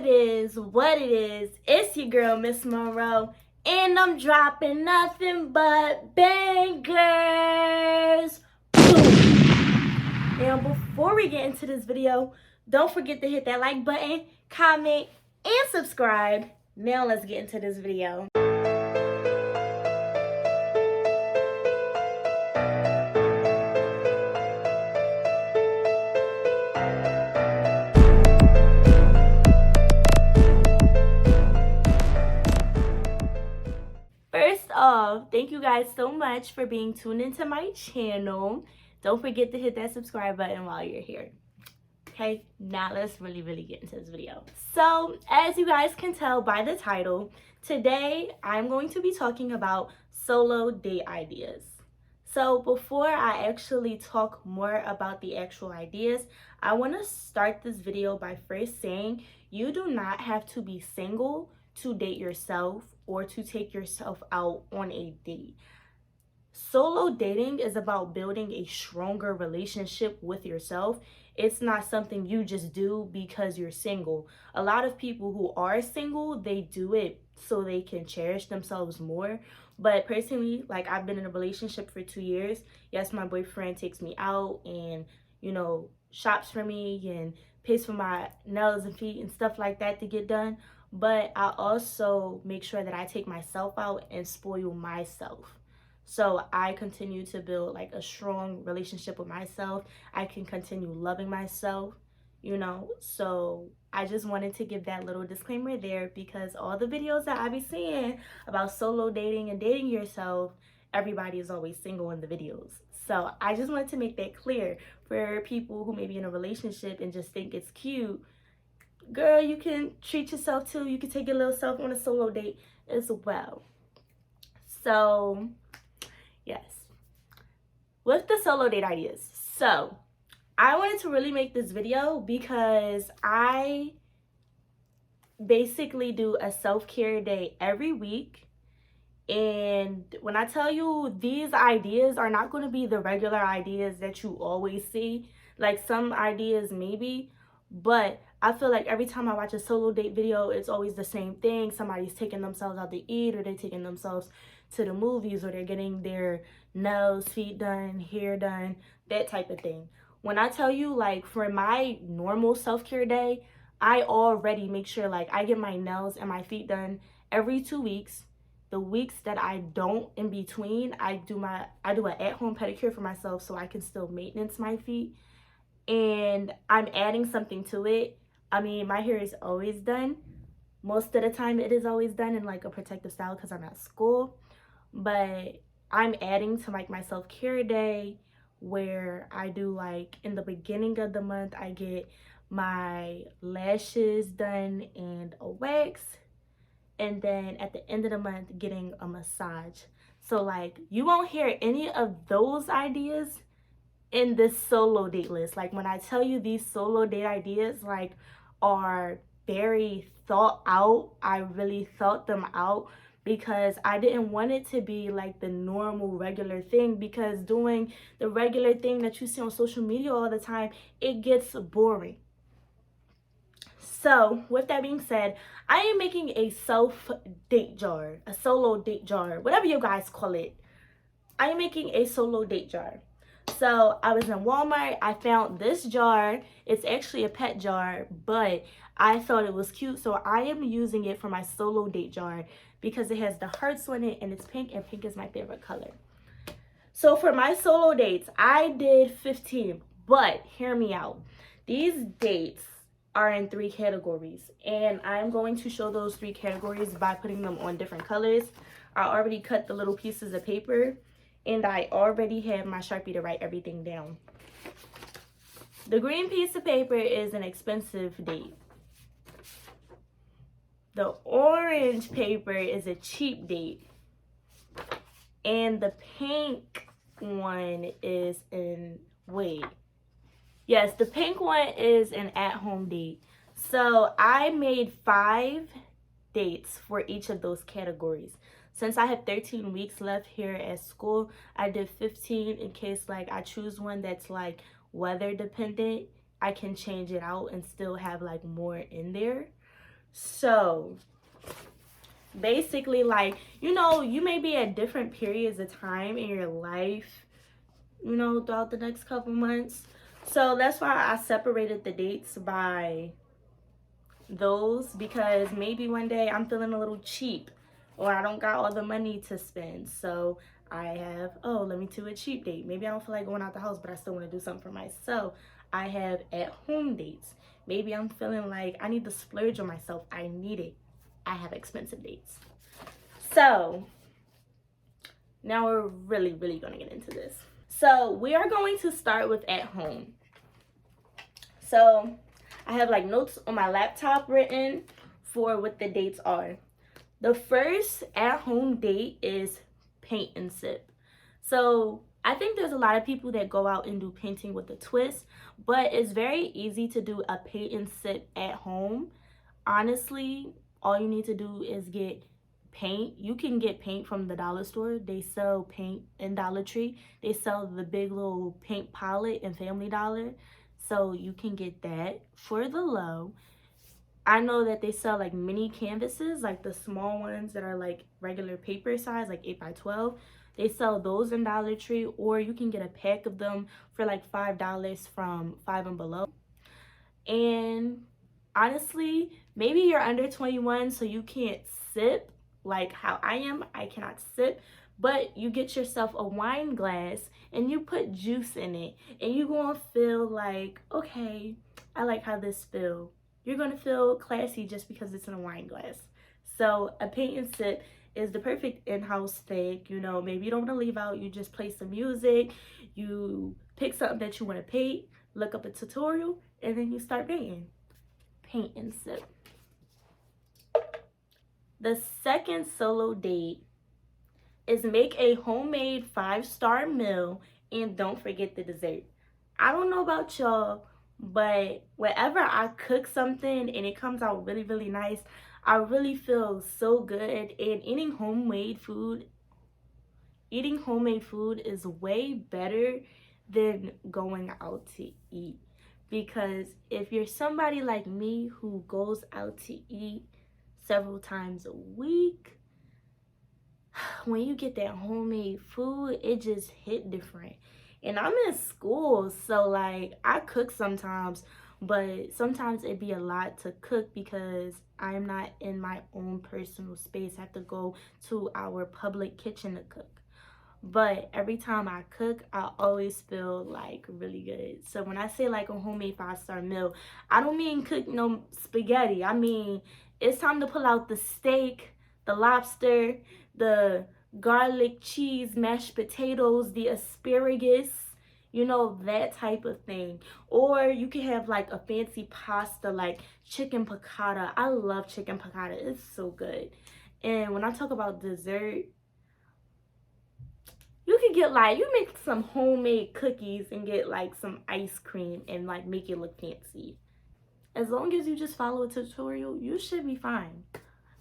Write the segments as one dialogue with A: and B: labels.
A: what it is. It's your girl, Miss Monroe, and I'm dropping nothing but bangers. Boom. Now, before we get into this video, don't forget to hit that like button, comment, and subscribe. Now, let's get into this video. First off, thank you guys so much for being tuned into my channel. Don't forget to hit that subscribe button while you're here. Okay, now let's really get into this video. So, as you guys can tell by the title, today I'm going to be talking about solo date ideas. So before I actually talk more about the actual ideas, I want to start this video by first saying you do not have to be single to date yourself or to take yourself out on a date. Solo dating is about building a stronger relationship with yourself. It's not something you just do because you're single. A lot of people who are single, they do it so they can cherish themselves more. But personally, like, I've been in a relationship for 2 years. Yes, my boyfriend takes me out and, shops for me and pays for my nails and feet and stuff like that to get done. But I also make sure that I take myself out and spoil myself. So I continue to build like a strong relationship with myself. I can continue loving myself, So I just wanted to give that little disclaimer there, because all the videos that I be seeing about solo dating and dating yourself, everybody is always single in the videos. So I just wanted to make that clear for people who may be in a relationship and just think it's cute. Girl, you can treat yourself too. You can take your little self on a solo date as well. So yes, with the solo date ideas. So I wanted to really make this video because I basically do a self-care day every week. And when I tell you, these ideas are not going to be the regular ideas that you always see. Like, some ideas maybe, but I feel like every time I watch a solo date video, it's always the same thing. Somebody's taking themselves out to eat, or they're taking themselves to the movies, or they're getting their nails, feet done, hair done, that type of thing. When I tell you, like, for my normal self-care day, I already make sure, like, I get my nails and my feet done every 2 weeks. The weeks that I don't in between, I do an at-home pedicure for myself so I can still maintenance my feet. And I'm adding something to it. I mean, my hair is always done. Most of the time it is always done in like a protective style because I'm at school. But I'm adding to like my self-care day, where I do, like, in the beginning of the month, I get my lashes done and a wax. And then at the end of the month, getting a massage. So, like, you won't hear any of those ideas in this solo date list. Like, when I tell you these solo date ideas, like, are very thought out, I really thought them out, because I didn't want it to be like the normal regular thing, because doing the regular thing that you see on social media all the time, it gets boring. So with that being said, I am making a self-date jar, a solo date jar, whatever you guys call it. I am making a solo date jar. So I was in Walmart, I found this jar. It's actually a pet jar, but I thought it was cute, so I am using it for my solo date jar because it has the hearts on it and it's pink, and pink is my favorite color. So for my solo dates, I did 15, but hear me out. These dates are in 3 categories, and I'm going to show those 3 categories by putting them on different colors. I already cut the little pieces of paper, and I already have my Sharpie to write everything down. The green piece of paper is an expensive date. The orange paper is a cheap date. And the pink one is Yes, the pink one is an at-home date. So I made 5 dates for each of those categories. Since I have 13 weeks left here at school, I did 15 in case, like, I choose one that's like weather dependent. I can change it out and still have like more in there. So basically, like, you know, you may be at different periods of time in your life, you know, throughout the next couple months. So that's why I separated the dates by those, because maybe one day I'm feeling a little cheap or I don't got all the money to spend. So I have, oh, let me do a cheap date. Maybe I don't feel like going out the house, but I still want to do something for myself. I have at home dates. Maybe I'm feeling like I need to splurge on myself. I need it. I have expensive dates. So now we're really going to get into this. So we are going to start with at home. So I have like notes on my laptop written for what the dates are. The first at home date is paint and sip. So I think there's a lot of people that go out and do painting with a twist, but it's very easy to do a paint and sip at home. Honestly, all you need to do is get paint. You can get paint from the dollar store. They sell paint in Dollar Tree. They sell the big little paint palette in Family Dollar. So you can get that for the low. I know that they sell like mini canvases, like the small ones that are like regular paper size, like 8x12. They sell those in Dollar Tree, or you can get a pack of them for like $5 from Five and Below. And honestly, maybe you're under 21, so you can't sip like how I am. I cannot sip, but you get yourself a wine glass and you put juice in it, and you're gonna feel like, okay, I like how this feels. You're gonna feel classy just because it's in a wine glass. So a paint and sip is the perfect in-house thing. You know, maybe you don't want to leave out, you just play some music, you pick something that you want to paint, look up a tutorial, and then you start painting. Paint and sip. The second solo date is make a homemade 5-star meal and don't forget the dessert. I don't know about y'all, but whenever I cook something and it comes out really nice, I really feel so good. And eating homemade food is way better than going out to eat. Because if you're somebody like me who goes out to eat several times a week, when you get that homemade food, it just hit different. And I'm in school, so like I cook sometimes, but sometimes it'd be a lot to cook because I'm not in my own personal space. I have to go to our public kitchen to cook. But every time I cook, I always feel like really good. So when I say like a homemade 5-star meal, I don't mean cook no spaghetti. I mean, it's time to pull out the steak, the lobster, the garlic cheese, mashed potatoes, the asparagus, you know, that type of thing. Or you can have like a fancy pasta like chicken piccata. I love chicken piccata. It's so good. And when I talk about dessert, you can get like, you make some homemade cookies and get like some ice cream and like make it look fancy. As long as you just follow a tutorial, you should be fine.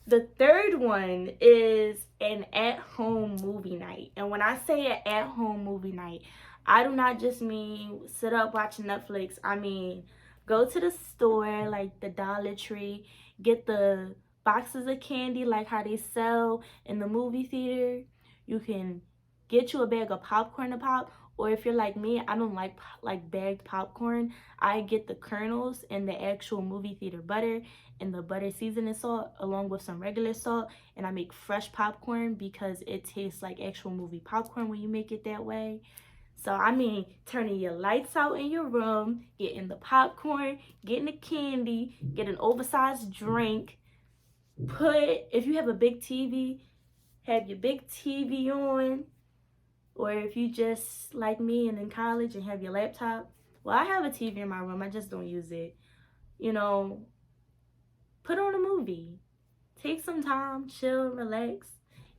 A: The third one is an at-home movie night. And when I say an at-home movie night, I do not just mean sit up watching Netflix. I mean, go to the store like the Dollar Tree, get the boxes of candy like how they sell in the movie theater. You can get you a bag of popcorn to pop, or if you're like me, I don't like bagged popcorn. I get the kernels and the actual movie theater butter and the butter seasoning salt along with some regular salt, and I make fresh popcorn because it tastes like actual movie popcorn when you make it that way. So I mean, turning your lights out in your room, getting the popcorn, getting the candy, get an oversized drink, if you have a big TV, have your big TV on. Or if you just like me and in college and have your laptop, well, I have a TV in my room, I just don't use it. You know, put on a movie. Take some time, chill, relax.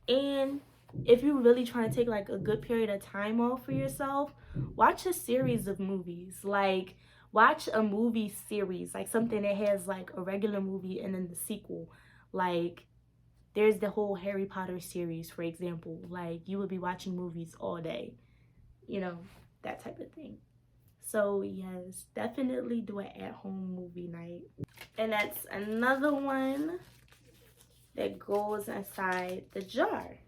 A: And if you're really trying to take like a good period of time off for yourself, watch a series of movies. Like, watch a movie series, like something that has like a regular movie and then the sequel. Like, there's the whole Harry Potter series, for example. Like, you would be watching movies all day. You know, that type of thing. So yes, definitely do an at-home movie night. And that's another one that goes inside the jar.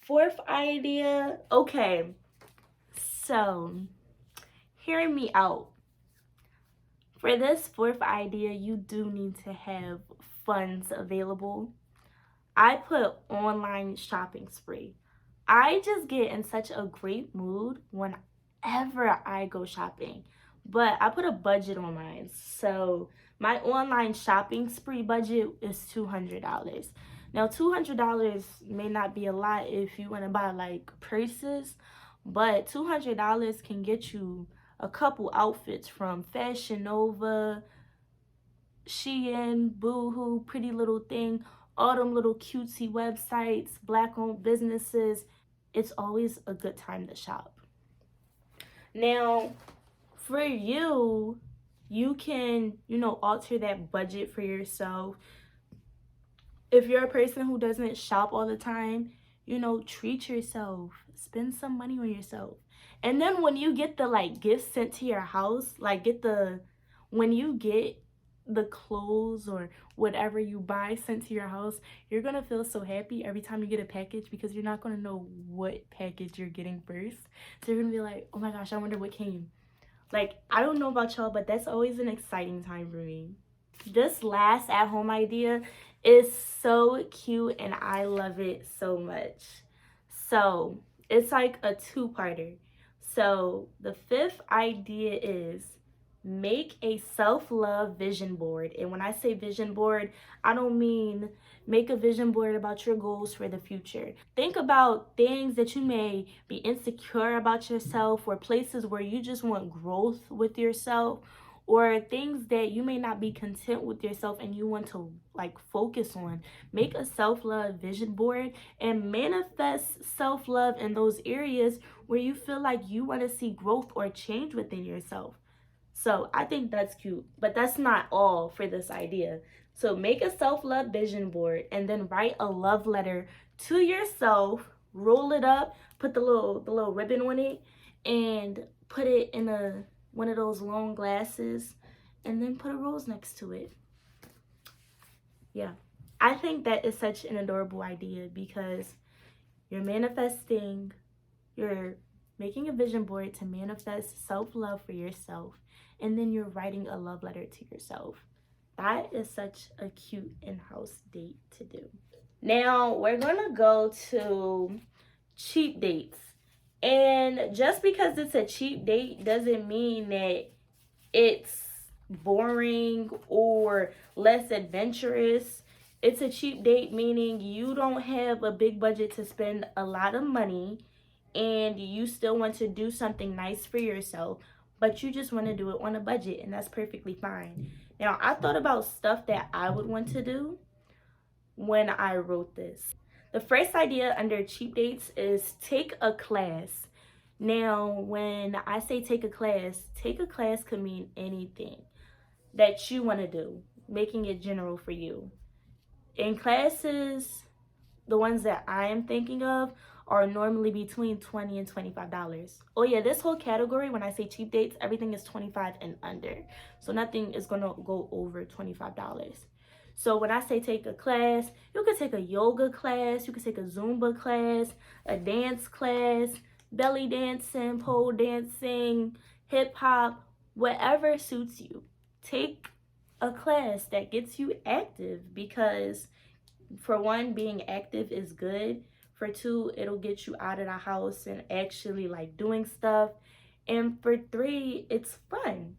A: Fourth idea. Okay, so hear me out. For this fourth idea, you do need to have funds available. I put online shopping spree. I just get in such a great mood whenever I go shopping. But I put a budget on mine. So my online shopping spree budget is $200. Now $200 may not be a lot if you want to buy like purses, but $200 can get you a couple outfits from Fashion Nova, Shein, Boohoo, Pretty Little Thing, all them little cutesy websites, black-owned businesses. It's always a good time to shop. Now, for you, you can, alter that budget for yourself. If you're a person who doesn't shop all the time, treat yourself. Spend some money on yourself. And then when you get the gifts sent to your house, when you get the clothes or whatever you buy sent to your house, you're gonna feel so happy every time you get a package because you're not gonna know what package you're getting first. So you're gonna be like, oh my gosh, I wonder what came. I don't know about y'all, but that's always an exciting time for me. This last at-home idea is so cute and I love it so much. So it's like a two-parter. So the fifth idea is make a self-love vision board. And when I say vision board, I don't mean make a vision board about your goals for the future. Think about things that you may be insecure about yourself, or places where you just want growth with yourself, or things that you may not be content with yourself and you want to focus on. Make a self-love vision board and manifest self-love in those areas where you feel like you want to see growth or change within yourself. So I think that's cute, but that's not all for this idea. So make a self-love vision board and then write a love letter to yourself, roll it up, put the little ribbon on it, and put it in one of those long glasses, and then put a rose next to it. Yeah, I think that is such an adorable idea because you're manifesting, you're making a vision board to manifest self-love for yourself, and then you're writing a love letter to yourself. That is such a cute in-house date to do. Now we're gonna go to cheap dates. And just because it's a cheap date doesn't mean that it's boring or less adventurous. It's a cheap date meaning you don't have a big budget to spend a lot of money and you still want to do something nice for yourself, but you just want to do it on a budget, and that's perfectly fine. Now, I thought about stuff that I would want to do when I wrote this. The first idea under cheap dates is take a class. Now, when I say take a class could mean anything that you want to do, making it general for you. In classes, the ones that I am thinking of are normally between $20 and $25. Oh yeah, this whole category, when I say cheap dates, everything is $25 and under. So nothing is gonna go over $25. So when I say take a class, you could take a yoga class, you could take a Zumba class, a dance class, belly dancing, pole dancing, hip hop, whatever suits you. Take a class that gets you active because for one, being active is good. For two, it'll get you out of the house and actually doing stuff. And for three, it's fun.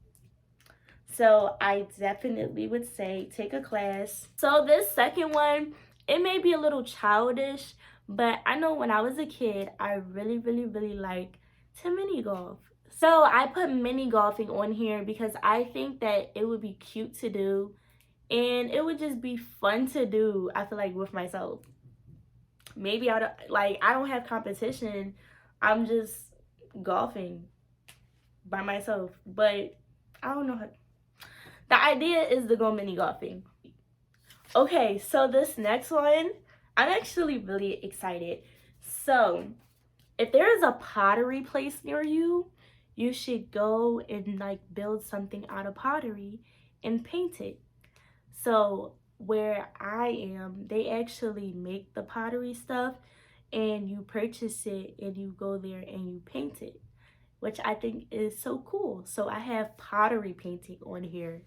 A: So I definitely would say take a class. So this second one, it may be a little childish, but I know when I was a kid, I really, really, really liked to mini golf. So I put mini golfing on here because I think that it would be cute to do. And it would just be fun to do, I feel like, with myself. Maybe I don't have competition. I'm just golfing by myself. But I don't know. The idea is to go mini golfing. Okay, so this next one, I'm actually really excited. So if there is a pottery place near you, you should go and like build something out of pottery and paint it. So where I am, they actually make the pottery stuff and you purchase it and you go there and you paint it, which I think is so cool. So I have pottery painting on here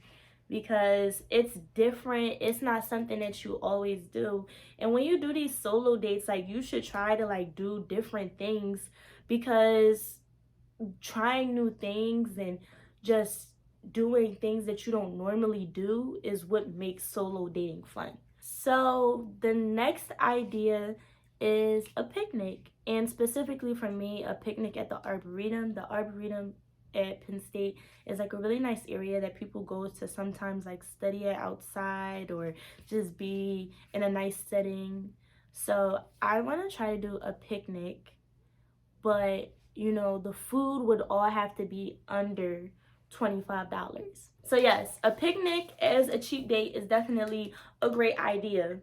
A: because it's different. It's not something that you always do. And when you do these solo dates, like you should try to like do different things, because trying new things and just doing things that you don't normally do is what makes solo dating fun. So the next idea is a picnic, and specifically for me, a picnic at the Arboretum. The Arboretum at Penn State is like a really nice area that people go to sometimes like study it outside or just be in a nice setting. So I want to try to do a picnic, but you know, the food would all have to be under $25. So yes, a picnic as a cheap date is definitely a great idea.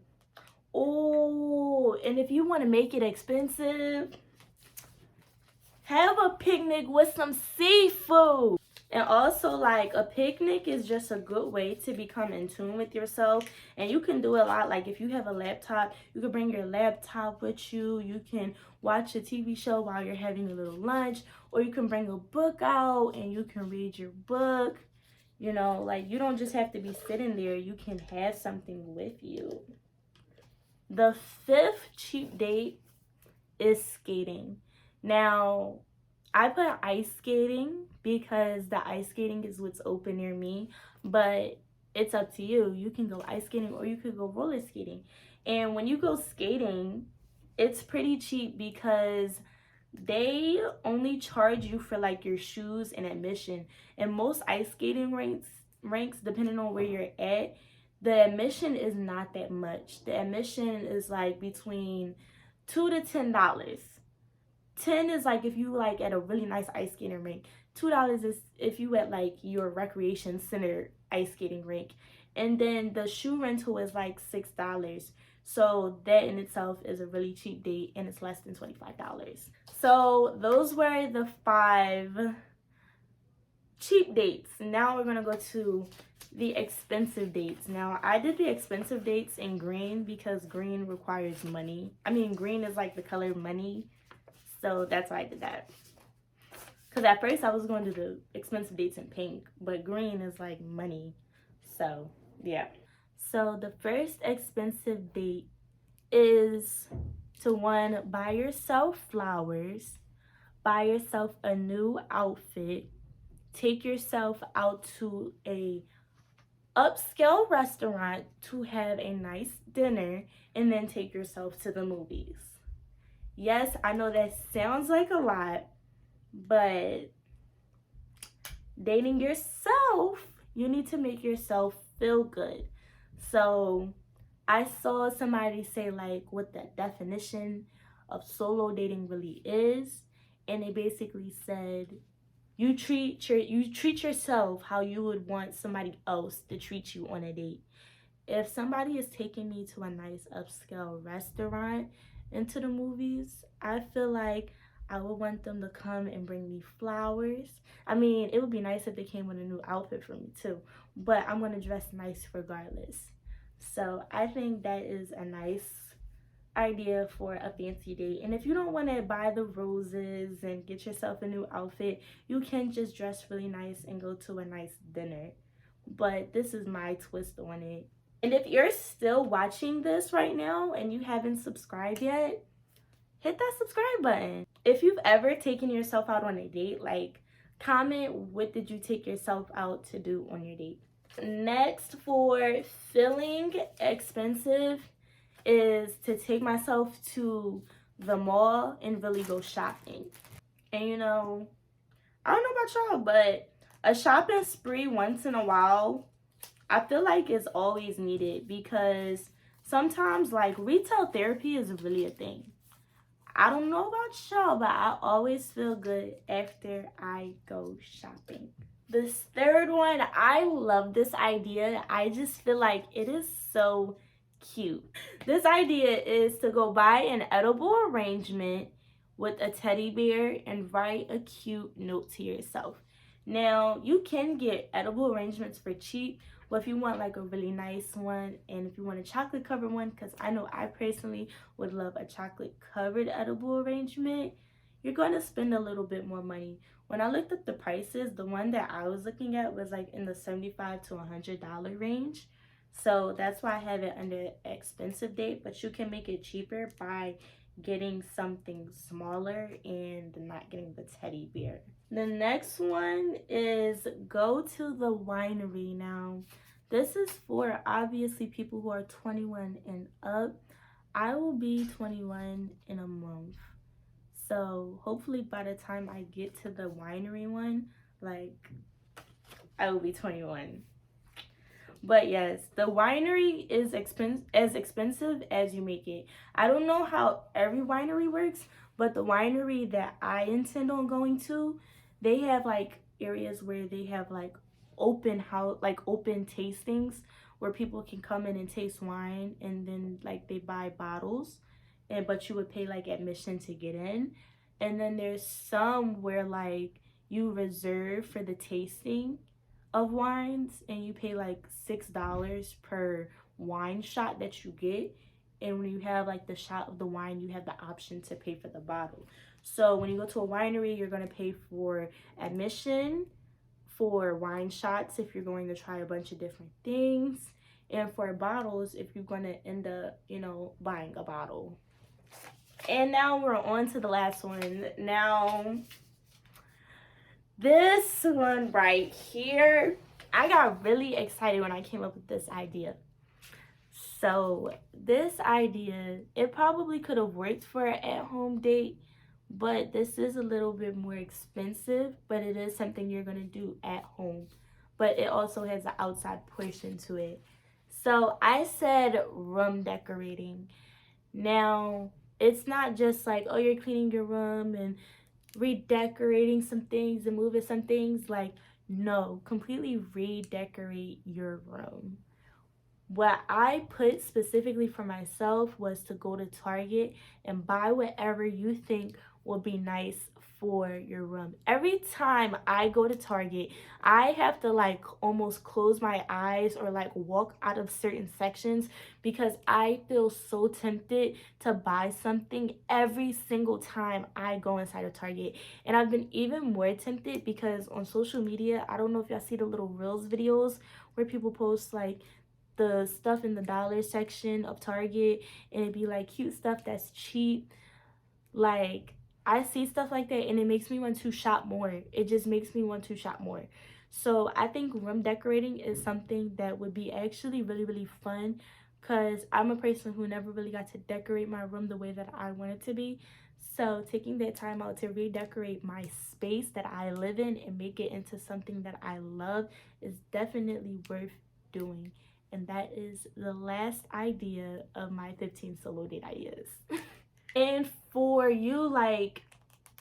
A: Oh, and if you want to make it expensive, have a picnic with some seafood. And also, like, a picnic is just a good way to become in tune with yourself. And you can do a lot. Like, if you have a laptop, you can bring your laptop with you. You can watch a TV show while you're having a little lunch. Or you can bring a book out and you can read your book. You know, like, you don't just have to be sitting there. You can have something with you. The fifth cheap date is skating. Now, I put ice skating because the ice skating is what's open near me, but it's up to you. You can go ice skating or you could go roller skating. And when you go skating, it's pretty cheap because they only charge you for like your shoes and admission. And most ice skating ranks depending on where you're at, the admission is not that much. The admission is like between $2 to $10. 10 is like if you like at a really nice ice skating rink. $2 is if you at like your recreation center ice skating rink. And then the shoe rental is like $6. So that in itself is a really cheap date, and it's less than $25. So those were the 5 cheap dates. Now we're gonna go to the expensive dates. Now I did the expensive dates in green because green requires money. I mean, green is like the color money. So that's why I did that. Because at first I was going to do the expensive dates in pink, but green is like money. So yeah. So the first expensive date is to, one, buy yourself flowers, buy yourself a new outfit, take yourself out to a upscale restaurant to have a nice dinner, and then take yourself to the movies. Yes, I know that sounds like a lot, but dating yourself, you need to make yourself feel good. So I saw somebody say like what the definition of solo dating really is, and they basically said you treat yourself how you would want somebody else to treat you on a date. If somebody is taking me to a nice upscale restaurant and to the movies, I feel like I would want them to come and bring me flowers. I mean, it would be nice if they came with a new outfit for me too, but I'm going to dress nice regardless. So I think that is a nice idea for a fancy date. And if you don't want to buy the roses and get yourself a new outfit, you can just dress really nice and go to a nice dinner. But this is my twist on it. And if you're still watching this right now and you haven't subscribed yet, hit that subscribe button. If you've ever taken yourself out on a date, like, comment what did you take yourself out to do on your date. Next, for feeling expensive, is to take myself to the mall and really go shopping. And you know, I don't know about y'all, but a shopping spree once in a while, I feel like it's always needed, because sometimes like retail therapy is really a thing. I don't know about y'all, but I always feel good after I go shopping. This third one, I love this idea. I just feel like it is so cute. This idea is to go buy an edible arrangement with a teddy bear and write a cute note to yourself. Now, you can get edible arrangements for cheap, but if you want like a really nice one, and if you want a chocolate covered one, because I know I personally would love a chocolate covered edible arrangement, you're going to spend a little bit more money. When I looked up the prices, the one that I was looking at was like in the $75 to $100 range. So that's why I have it under expensive date, but you can make it cheaper by getting something smaller and not getting the teddy bear. The next one is go to the winery. Now, this is for obviously people who are 21 and up. I will be 21 in a month. So hopefully by the time I get to the winery one, like, I will be 21. But yes, the winery is as expensive as you make it. I don't know how every winery works, but the winery that I intend on going to, they have like areas where they have like open tastings where people can come in and taste wine, and then like they buy bottles, but you would pay like admission to get in. And then there's some where like you reserve for the tasting of wines and you pay like $6 per wine shot that you get, and when you have like the shot of the wine, you have the option to pay for the bottle. So when you go to a winery, you're going to pay for admission, for wine shots if you're going to try a bunch of different things, and for bottles if you're going to end up, you know, buying a bottle. And now we're on to the last one. Now, this one right here, I got really excited when I came up with this idea. So this idea, it probably could have worked for an at-home date, but this is a little bit more expensive, but it is something you're going to do at home. But it also has an outside portion to it. So I said room decorating. Now, it's not just like, oh, you're cleaning your room and redecorating some things and moving some things. Like, no, completely redecorate your room. What I put specifically for myself was to go to Target and buy whatever you think will be nice for your room. Every time I go to Target, I have to like almost close my eyes or like walk out of certain sections because I feel so tempted to buy something every single time I go inside of Target. And I've been even more tempted because on social media, I don't know if y'all see the little Reels videos where people post like the stuff in the dollar section of Target, and it'd be like cute stuff that's cheap. Like, I see stuff like that and it makes me want to shop more. It just makes me want to shop more. So I think room decorating is something that would be actually really, really fun, because I'm a person who never really got to decorate my room the way that I want it to be. So taking that time out to redecorate my space that I live in and make it into something that I love is definitely worth doing. And that is the last idea of my 15 solo date ideas. And for you, like,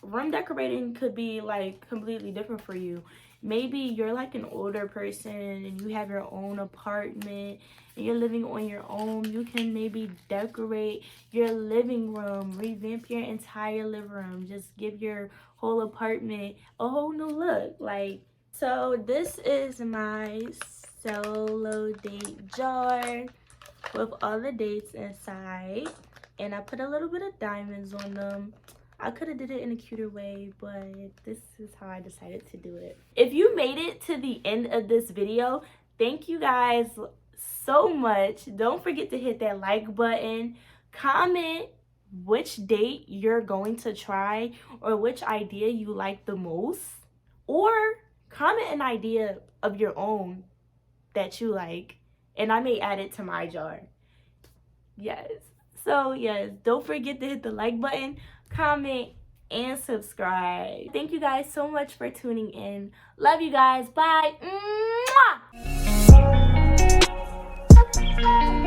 A: room decorating could be like completely different for you. Maybe you're like an older person and you have your own apartment and you're living on your own. You can maybe decorate your living room, revamp your entire living room, just give your whole apartment a whole new look. Like, so this is my solo date jar with all the dates inside, and I put a little bit of diamonds on them. I could have did it in a cuter way, but this is how I decided to do it. If you made it to the end of this video, thank you guys so much. Don't forget to hit that like button. Comment which date you're going to try or which idea you like the most, or comment an idea of your own that you like, and I may add it to my jar. Yes. So yes, don't forget to hit the like button, comment, and subscribe. Thank you guys so much for tuning in. Love you guys. Bye. Mwah!